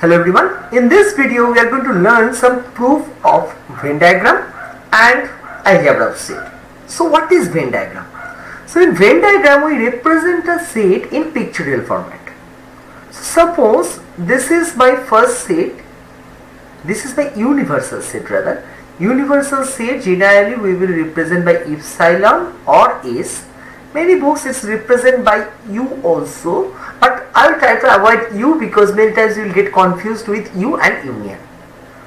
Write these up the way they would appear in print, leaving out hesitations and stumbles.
Hello everyone, in this video we are going to learn some proof of Venn diagram and algebra of set. So what is Venn diagram? So in Venn diagram we represent a set in pictorial format. So suppose this is my first set, this is my universal set rather. Universal set generally we will represent by epsilon or s. Many books is represented by U also, but I will try to avoid U because many times you will get confused with U and union.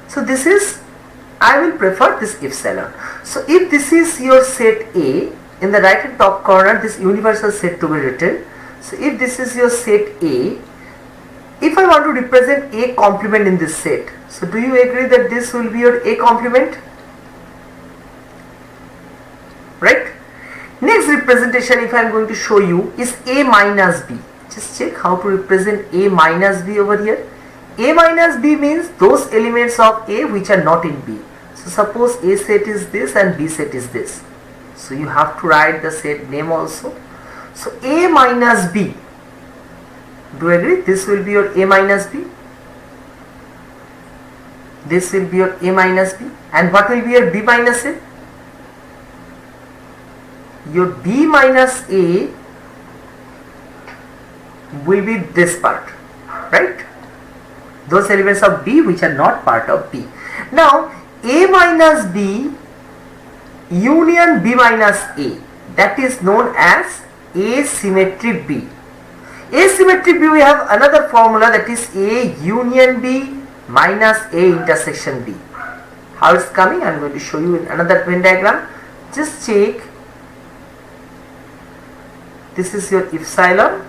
So this is, I will prefer this epsilon. So if this is your set A, in the right hand top corner this universal set to be written. So if this is your set A, if I want to represent A complement in this set, so do you agree that this will be your A complement? Right? Next representation if I am going to show you is A minus B. Just check how to represent A minus B over here. A minus B means those elements of A which are not in B. So suppose A set is this and B set is this. So you have to write the set name also. So A minus B. Do you agree? This will be your A minus B. This will be your A minus B. And what will be your B minus A? Your B minus A will be this part, right? Those elements of B which are not part of B. Now A minus B union B minus A, that is known as asymmetric B. Asymmetric B, we have another formula, that is A union B minus A intersection B. How it's coming I am going to show you in another Venn diagram. Just check. This is your epsilon.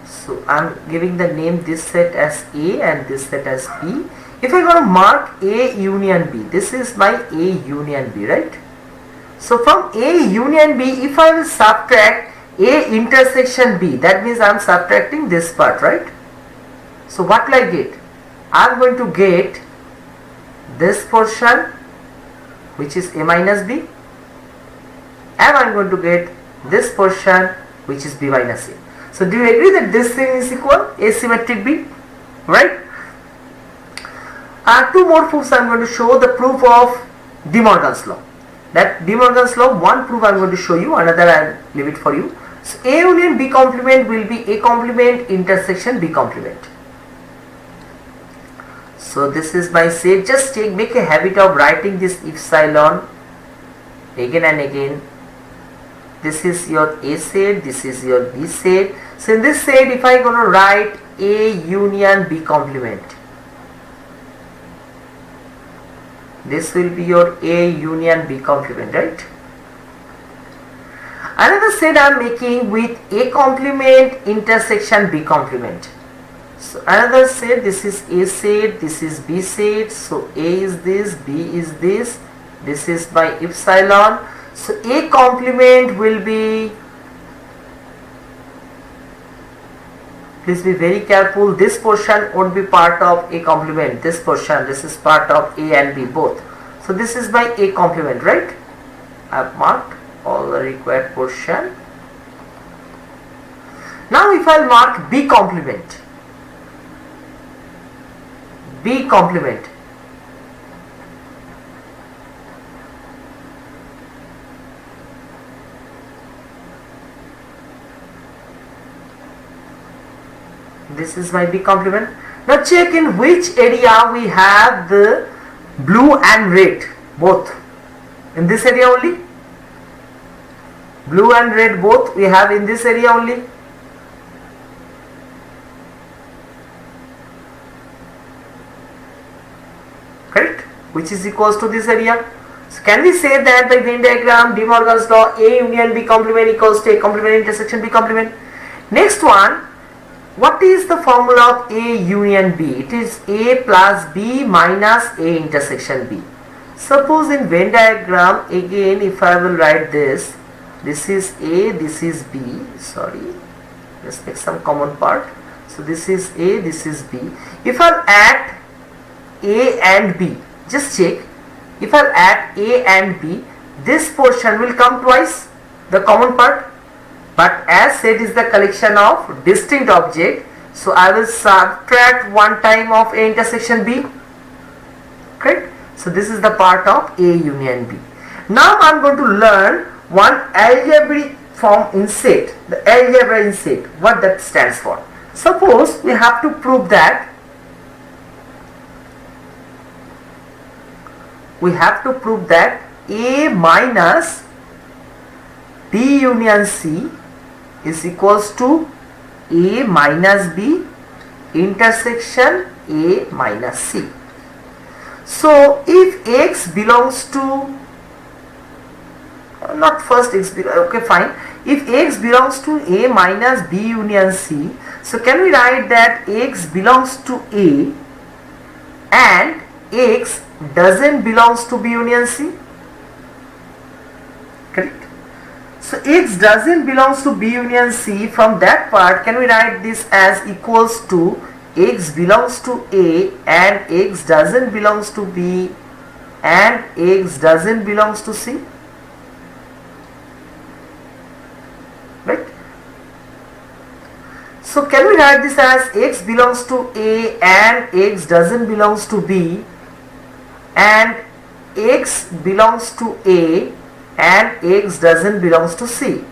So I am giving the name this set as A and this set as B. If I want to mark A union B, this is my A union B, right? So from A union B, if I will subtract A intersection B, that means I am subtracting this part, right? So what will I get? I am going to get this portion which is A minus B, and I am going to get this portion which is B minus A. So do you agree that this thing is equal asymmetric B, right? Two more proofs I am going to show. The proof of De Morgan's law. That De Morgan's law, one proof I am going to show you, another I will leave it for you. So A union B complement will be A complement intersection B complement. So this is my set. Just make a habit of writing this epsilon again and again. This is your A set, this is your B set. So in this set, if I am going to write A union B complement, this will be your A union B complement, right? Another set I am making with A complement intersection B complement. So another set, this is A set, this is B set. So A is this, B is this. This is my epsilon. So A complement will be, please be very careful, this portion won't be part of A complement, this portion, this is part of A and B both. So this is my A complement, right? I have marked all the required portion. Now if I mark B complement, B complement, this is my B complement. Now check in which area we have the blue and red both. In this area only. Blue and red both we have in this area only. Correct? Which is equals to this area. So can we say that by Venn diagram, De Morgan's law, A union B complement equals to A complement intersection B complement? Next one. What is the formula of A union B? It is A plus B minus A intersection B. Suppose in Venn diagram, again if I will write this is A, this is B, sorry, let's make some common part. So this is A, this is B. If I add A and B, just check, if I add A and B, this portion will come twice, the common part. But as set is the collection of distinct objects, So I will subtract one time of A intersection B. Correct? So this is the part of A union B. Now I am going to learn one algebraic form in set. The algebra in set. What that stands for. Suppose we have to prove that A minus B union C is equals to A minus B intersection A minus C. So if X belongs to, not first X, okay fine, if X belongs to A minus B union C, so can we write that X belongs to A and X doesn't belongs to B union C? Correct? So X doesn't belongs to B union C. From that part, can we write this as equals to X belongs to A and X doesn't belongs to B and X doesn't belongs to C? Right? So can we write this as X belongs to A and X doesn't belongs to B and X belongs to A and X doesn't belongs to C?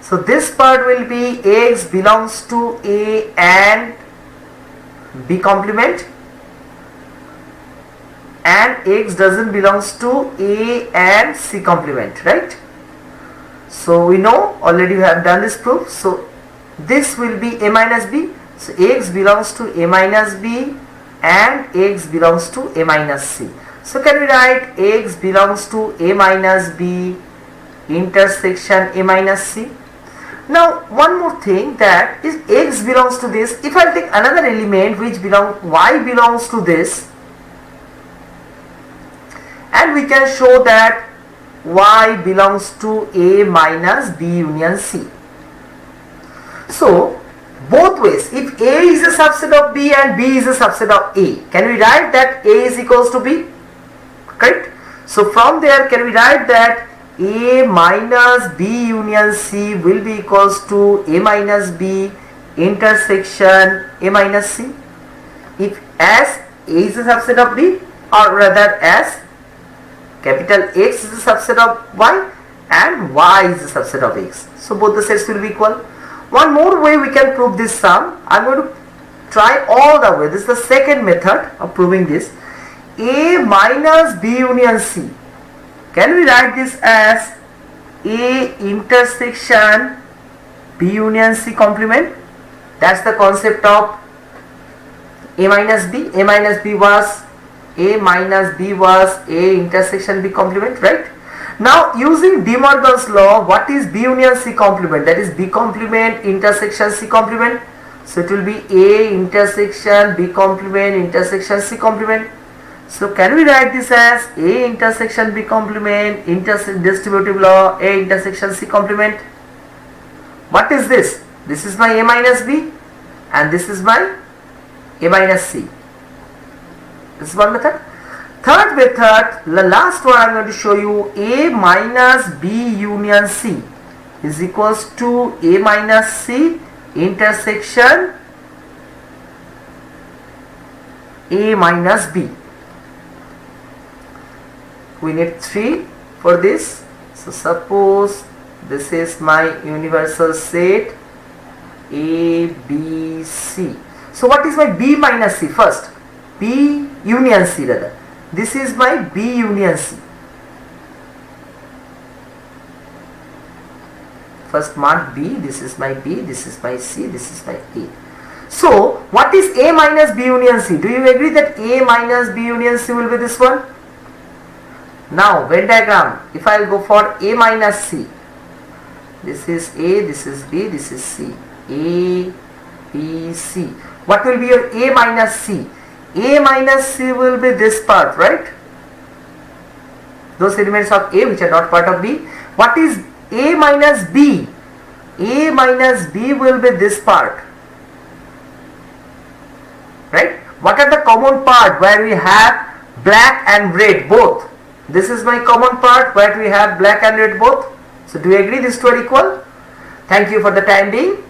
So this part will be X belongs to A and B complement and X doesn't belongs to A and C complement, right? So we know already we have done this proof. So this will be A minus B. So X belongs to A minus B and X belongs to A minus C. So can we write X belongs to A minus B intersection A minus C? Now one more thing, that is X belongs to this. If I take another element which Y belongs to this, and we can show that Y belongs to A minus B union C. So both ways, if A is a subset of B and B is a subset of A, can we write that A is equals to B? Correct? So from there, can we write that A minus B union C will be equals to A minus B intersection A minus C? If as A is a subset of B, or rather as capital X is a subset of Y and Y is a subset of X. So both the sets will be equal. One more way we can prove this sum. I am going to try all the way. This is the second method of proving this. A minus B union C. Can we write this as A intersection B union C complement? That's the concept of A minus B. A minus B was A intersection B complement, right? Now using De Morgan's law, what is B union C complement? That is B complement intersection C complement. So it will be A intersection B complement intersection C complement. So can we write this as A intersection B complement distributive law A intersection C complement? What is this? This is my A minus B and this is my A minus C. This is one method. Third method, the last one I am going to show you, A minus B union C is equals to A minus C intersection A minus B. We need 3 for this. So suppose this is my universal set A, B, C. So what is my B minus C first? B union C rather. This is my B union C. First mark B, this is my B, this is my C, this is my A. So what is A minus B union C? Do you agree that A minus B union C will be this one? Now Venn diagram, if I will go for A minus C, this is A, this is B, this is C. A, B, C. What will be your A minus C? A minus C will be this part, right? Those elements of A which are not part of B. What is A minus B? A minus B will be this part, right? What are the common part where we have black and red both? This is my common part where we have black and red both. So do you agree these two are equal? Thank you for the time being.